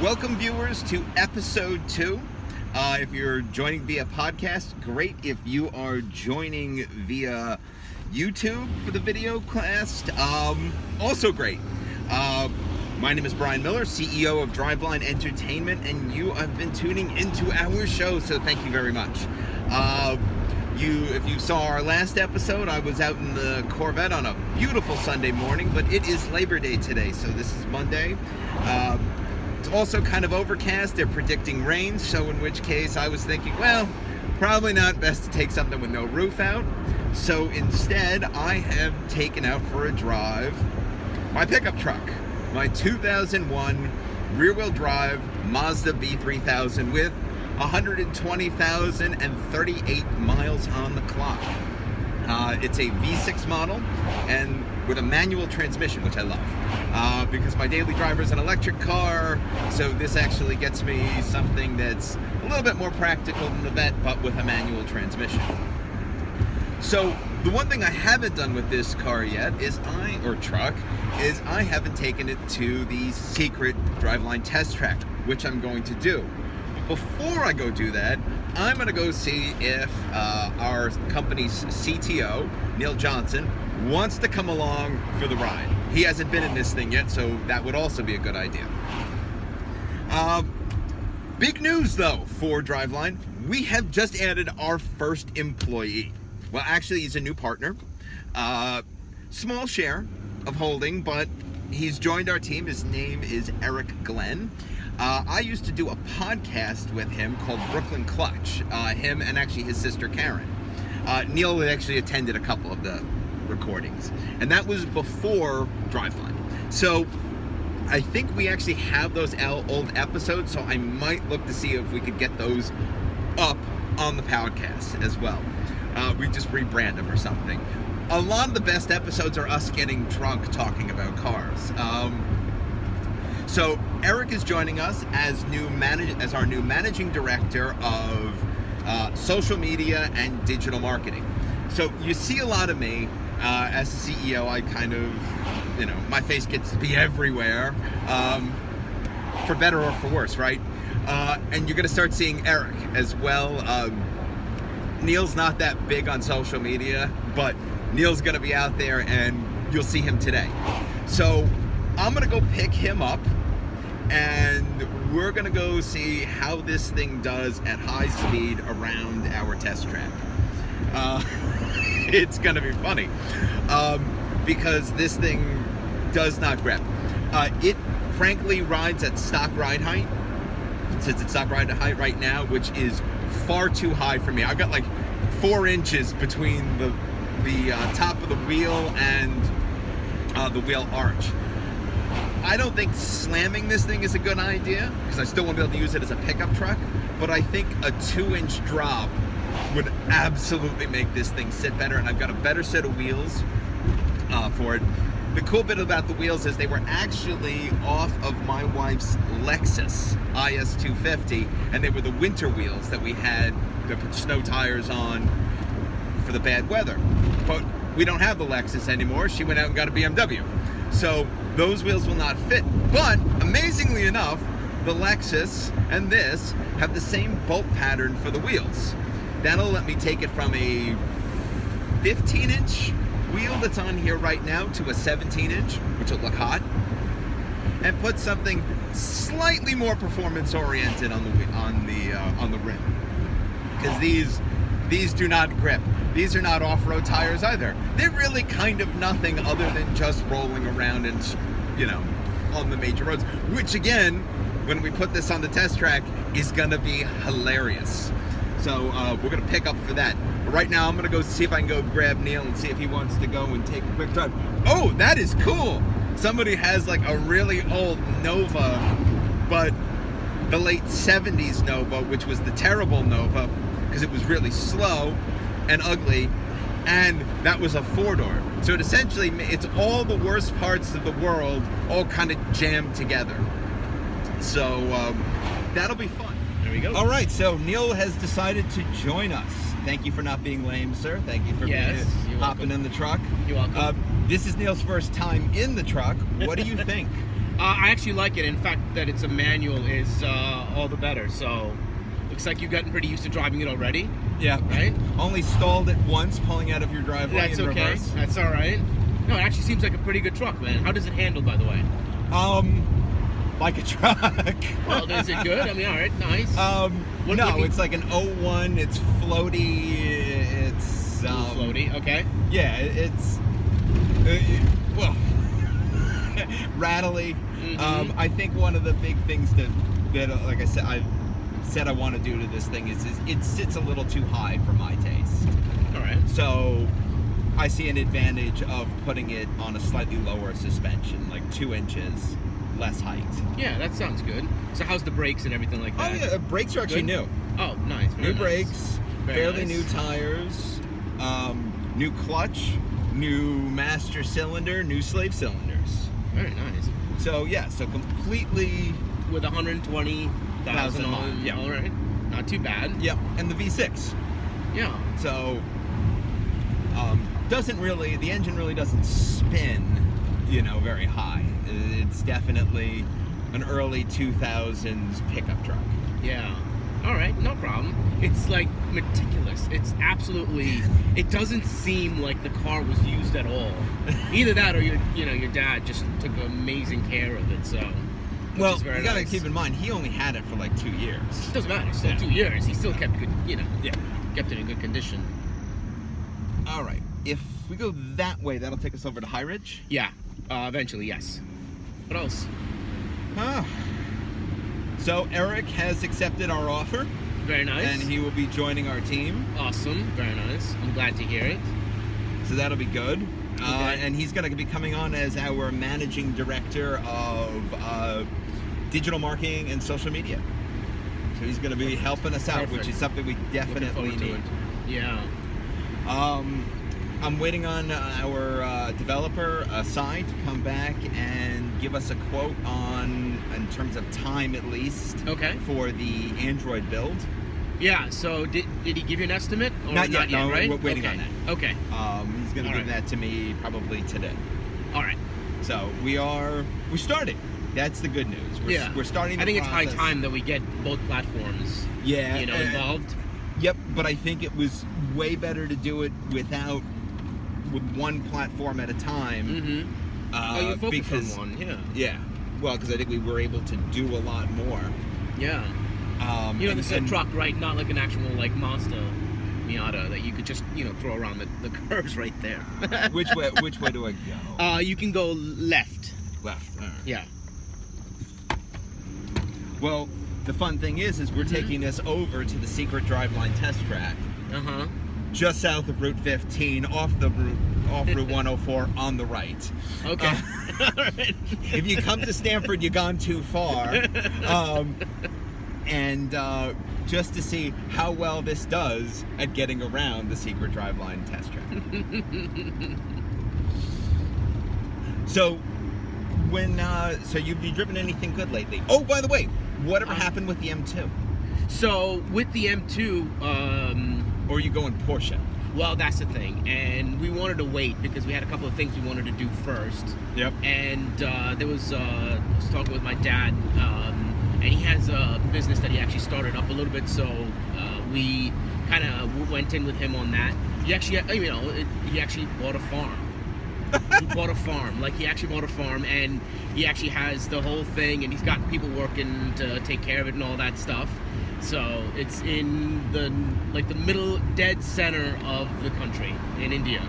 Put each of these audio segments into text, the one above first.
Welcome, viewers, to episode 2. If you're joining via podcast, great. If you are joining via YouTube for the video cast, also great. My name is Brian Miller, CEO of Driveline Entertainment, and you have been tuning into our show, so thank you very much. If you saw our last episode, I was out in the Corvette on a beautiful Sunday morning, but it is Labor Day today, so this is Monday. It's also kind of overcast. They're predicting rain, so in which case I was thinking, well, probably not best to take something with no roof out. So instead, I have taken out for a drive my pickup truck, my 2001 rear-wheel drive Mazda B3000 with 120,038 miles on the clock. It's a V6 model and with a manual transmission, which I love, because my daily driver is an electric car, so this actually gets me something that's a little bit more practical than the Vet, but with a manual transmission. So the one thing I haven't done with this car yet I haven't taken it to the secret Driveline test track, which I'm going to do. Before I go do that, I'm going to go see if our company's CTO, Neil Johnson, wants to come along for the ride. He hasn't been in this thing yet, so that would also be a good idea. Big news, though, for Driveline. We have just added our first employee. Well, actually, he's a new partner. Small share of holding, but he's joined our team. His name is Eric Glenn. I used to do a podcast with him called Brooklyn Clutch, him and actually his sister Karen. Neil had actually attended a couple of the recordings, and that was before Driveline. So I think we actually have those old episodes, so I might look to see if we could get those up on the podcast as well. We just rebrand them or something. A lot of the best episodes are us getting drunk talking about cars. So Eric is joining us as our new managing director of social media and digital marketing. So you see a lot of me as CEO. I kind of, my face gets to be everywhere, for better or for worse, right? And you're going to start seeing Eric as well. Neil's not that big on social media, but Neil's going to be out there and you'll see him today. So I'm going to go pick him up and we're going to go see how this thing does at high speed around our test track. It's going to be funny because this thing does not grip. It frankly rides at stock ride height. Since it's stock ride height right now, which is far too high for me. I've got like 4 inches between the top of the wheel and the wheel arch. I don't think slamming this thing is a good idea because I still won't be able to use it as a pickup truck, but I think a 2-inch drop would absolutely make this thing sit better, and I've got a better set of wheels for it. The cool bit about the wheels is they were actually off of my wife's Lexus IS 250, and they were the winter wheels that we had to put snow tires on for the bad weather. But we don't have the Lexus anymore. She went out and got a BMW. So those wheels will not fit. But amazingly enough, the Lexus and this have the same bolt pattern for the wheels. That'll let me take it from a 15-inch wheel that's on here right now to a 17-inch, which will look hot, and put something slightly more performance-oriented on the rim. Because these do not grip. These are not off-road tires either. They're really kind of nothing other than just rolling around and, on the major roads. Which again, when we put this on the test track, is gonna be hilarious. So we're gonna pick up for that. But right now, I'm gonna go see if I can go grab Neil and see if he wants to go and take a quick drive. Oh, that is cool. Somebody has like a really old Nova, but the late 70s Nova, which was the terrible Nova because it was really slow and ugly, and that was a 4-door. So it essentially, it's all the worst parts of the world all kind of jammed together. So that'll be fun. There we go. All right, so Neil has decided to join us. Thank you for not being lame, sir. Thank you for hopping in the truck. You're welcome. This is Neil's first time in the truck. What do you think? I actually like it. In fact, that it's a manual is all the better. So, looks like you've gotten pretty used to driving it already. Yeah. Right? Only stalled it once pulling out of your driveway That's in okay. reverse. That's all right. No, it actually seems like a pretty good truck, man. How does it handle, by the way? Like a truck. Well, is it good? I mean, all right, nice. What No, do you- it's like an 01. It's floaty. It's floaty, okay. Yeah, it's well, rattly. Mhm. I think one of the big things that like I said, I want to do to this thing is it sits a little too high for my taste. All right. So I see an advantage of putting it on a slightly lower suspension, like 2 inches less height. Yeah, that sounds good. So how's the brakes and everything like Oh that? yeah, brakes are actually Good? new. Oh, nice. Very New nice. brakes, Very fairly nice. new tires, new clutch, new master cylinder, new slave cylinders. Very nice. So yeah, so completely. With 120,000 miles, on. yeah. All right. Not too bad. Yep, and the V6. Yeah. So the engine really doesn't spin, very high. It's definitely an early 2000s pickup truck. Yeah. All right, no problem. It's like meticulous. It's absolutely. It doesn't seem like the car was used at all. Either that, or your dad just took amazing care of it. So. Which Well, is very you gotta nice. keep in mind, he only had it for like 2 years. It doesn't matter. Still Yeah. 2 years. He still kept good. Yeah. Kept it in good condition. All right. If we go that way, that'll take us over to High Ridge. Yeah. Eventually, yes. What else? So Eric has accepted our offer, Very nice. and he will be joining our team. Awesome. Very nice. I'm glad to hear it. So that'll be good. Okay. And he's going to be coming on as our managing director of digital marketing and social media. So he's going to be helping us out, which Perfect. is something we Looking definitely forward to need. it. Yeah. I'm waiting on our developer, Sai, to come back and give us a quote in terms of time at least, Okay. for the Android build. Yeah. So did he give you an estimate? Or Not yet, no, right? we're waiting okay. on that. Okay. He's going to All give right. that to me probably today. All right. So we're starting. That's the good news. We're starting. I think it's process. high time that we get both platforms. Yeah, Involved. Yep, but I think it was way better to do it with one platform at a time. Mm-hmm. You focus because on one. Yeah. yeah, well, because I think we were able to do a lot more. Yeah. This is a truck, right? Not like an actual like Mazda Miata that you could just throw around the curves right there. Which way do I go? You can go left. Left. All right. Yeah. Well, the fun thing is we're taking this over to the Secret Driveline test track, Uh-huh. just south of Route 15, off Route 104 on the right. Okay. All right. If you come to Stanford, you've gone too far. And just to see how well this does at getting around the Secret Driveline test track. So, so you've driven anything good lately? Oh, by the way, whatever happened with the M2? So with the M2, Or are you going Porsche? well, that's the thing, and we wanted to wait because we had a couple of things we wanted to do first. Yep. And there was I was talking with my dad, and he has a business that he actually started up a little bit, so we kind of went in with him on that. He actually, he actually bought a farm. He bought a farm. Like, he actually bought a farm, and he actually has the whole thing, and he's got people working to take care of it and all that stuff. So it's in the middle dead center of the country in India.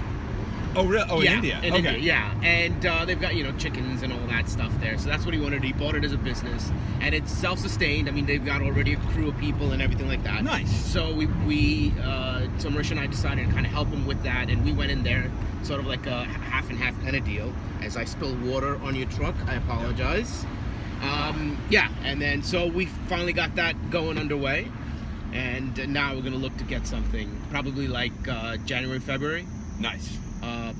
Oh, really? Oh, Yeah, in India? in Okay. India, yeah. And they've got, chickens and all that stuff there. So that's what he wanted. He bought it as a business. And it's self-sustained. I mean, they've got already a crew of people and everything like that. Nice. So so Marisha and I decided to kind of help him with that. And we went in there, sort of like a half and half kind of deal. As I spill water on your truck, I apologize. Yeah, and then so we finally got that going underway. And now we're going to look to get something, probably like January, February. Nice.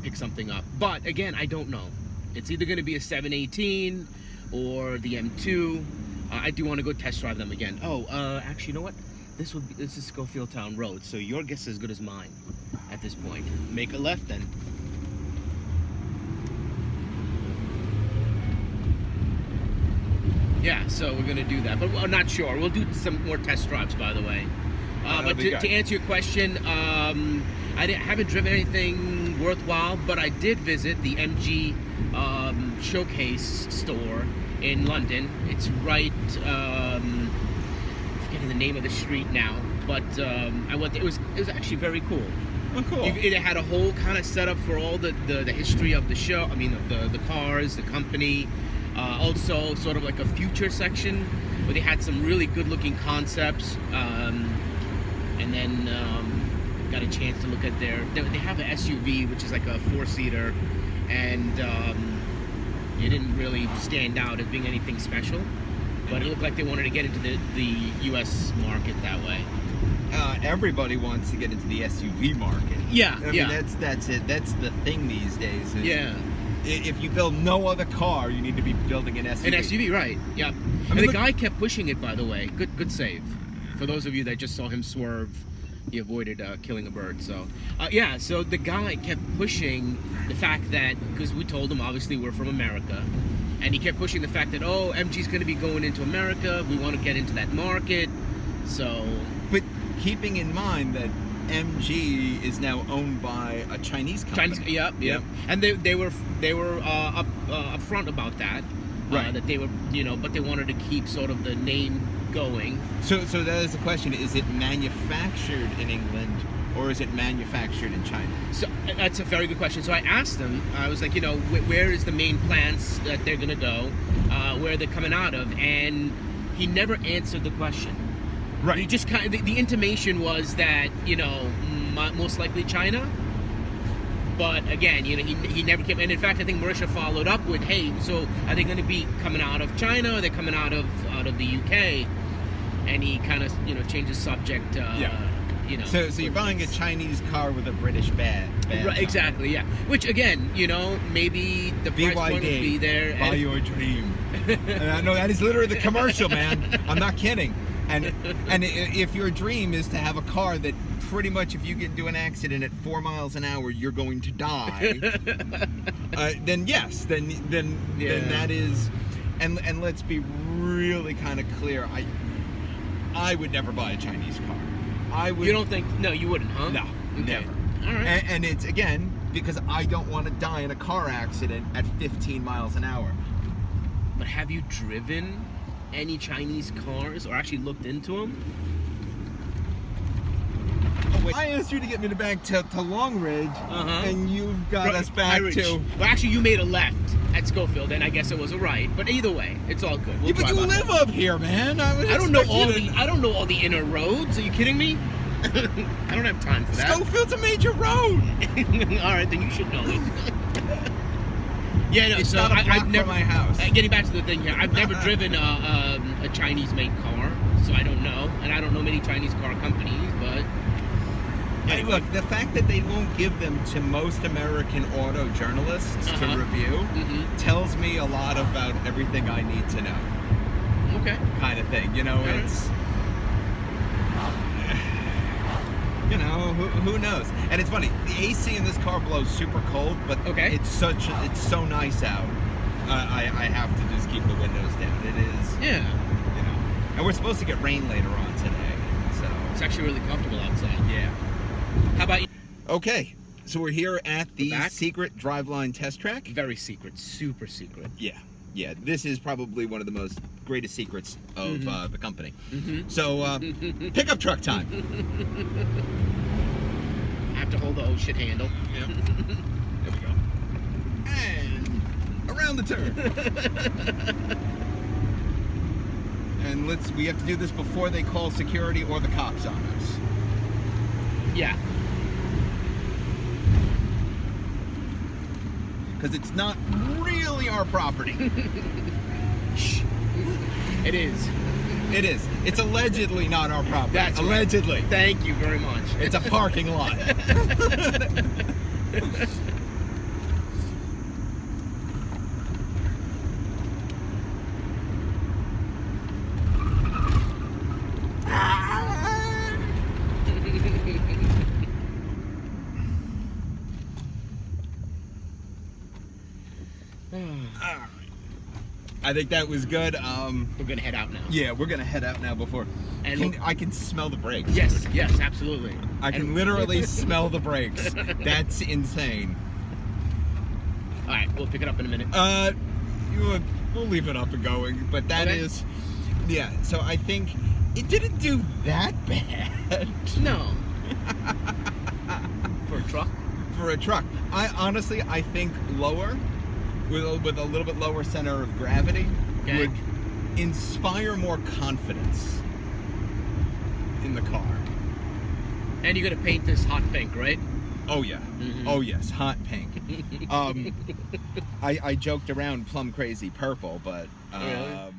Pick something up. But again, I don't know. It's either going to be a 718 or the M2. I do want to go test drive them again. Oh, actually, you know what? This is Schofield Town Road, so your guess is as good as mine at this point. Make a left then. Yeah, so we're gonna do that, but we're not sure. We'll do some more test drives, by the way. That'll But be to good. answer your question, haven't driven anything worthwhile, but I did visit the MG showcase store in London. It's right, I'm forgetting the name of the street now, but I went there. It was actually very cool. Oh, cool. It had a whole kind of setup for all the history of the show. I mean, the cars, the company. Also, sort of like a future section where they had some really good-looking concepts. And then got a chance to look at they have an SUV, which is like a 4-seater, and it didn't really stand out as being anything special. But it looked like they wanted to get into the U.S. market that way. Everybody wants to get into the SUV market. Yeah, I mean, that's it. That's the thing these days. Is Yeah. If you build no other car, you need to be building an SUV. An SUV, right? Yep. And mean, the look- guy kept pushing it. By the way, good save. For those of you that just saw him swerve, he avoided killing a bird. So, yeah. So the guy kept pushing the fact that, because we told him obviously we're from America, and he kept pushing the fact that, oh, MG's going to be going into America. We want to get into that market. So, But keeping in mind that MG is now owned by a Chinese company. Chinese, yep. And they were upfront about that. Right. That they were, but they wanted to keep sort of the name going. So that is the question: is it manufactured in England or is it manufactured in China? So that's a very good question. So I asked him, I was like, where is the main plants that they're gonna go, where they're coming out of, and he never answered the question. He just kind of, the intimation was that, most likely China. But again, he never came. And in fact, I think Marisha followed up with, "Hey, so are they going to be coming out of China? Or are they coming out of the UK?" And he kind of, changed the subject. So you're buying a Chinese car with a British badge. Right, exactly, yeah. Which again, maybe the price point will be there. Buy your dream. And I know that is literally the commercial, man. I'm not kidding. And if your dream is to have a car that pretty much, if you get into an accident at 4 miles an hour, you're going to die, then yes, then that is. And let's be really kind of clear. I would never buy a Chinese car. I would. You don't think? No, you wouldn't, huh? No, Okay. never. All right. And it's, again, because I don't want to die in a car accident at 15 miles an hour. But have you driven any Chinese cars or actually looked into them? Oh, wait. I asked you to get me back to Long Ridge, and you've got us back Ridge. to. Well, actually, you made a left at Schofield, and I guess it was a right. But either way, it's all good. We'll Yeah, but drive you on. live up here, man. I don't know all the inner roads. Are you kidding me? I don't have time for that. Schofield's a major road. All right, then you should know it. Yeah, no. It's So not a block I've from never. my house. Getting back to the thing here, I've never driven a Chinese-made car, so I don't know, and I don't know many Chinese car companies, but. Hey, look, the fact that they won't give them to most American auto journalists to review tells me a lot about everything I need to know. Okay. Kind of thing, Alright. it's. Who knows? And it's funny, the AC in this car blows super cold, but it's so nice out. I have to just keep the windows down. It is. Yeah. And we're supposed to get rain later on today, so. It's actually really comfortable outside. Yeah. How about you? Okay, so we're here at the back? secret driveline test track. Very secret, super secret. Yeah, this is probably one of the most greatest secrets of the company. So, pickup truck time. I have to hold the oh shit handle. Yep. There we go. And around the turn. And we have to do this before they call security or the cops on us. Yeah. Because it's not really our property. Shh. It is. It is. It's allegedly not our property. That's right. allegedly. Thank you very much. It's a parking lot. I think that was good. We're gonna head out now. Yeah, we're gonna head out now before. And I can smell the brakes. yes, absolutely. I can literally smell the brakes. That's insane. All right, we'll pick it up in a minute. We'll leave it up and going, but that Okay. is, yeah. So I think it didn't do that bad No. For a truck? for a truck. I think lower, with a little bit lower center of gravity, Okay. would inspire more confidence in the car. And you're gonna paint this hot pink, right? Oh yeah. Mhm. Oh yes, hot pink. I joked around plum crazy purple, but Really?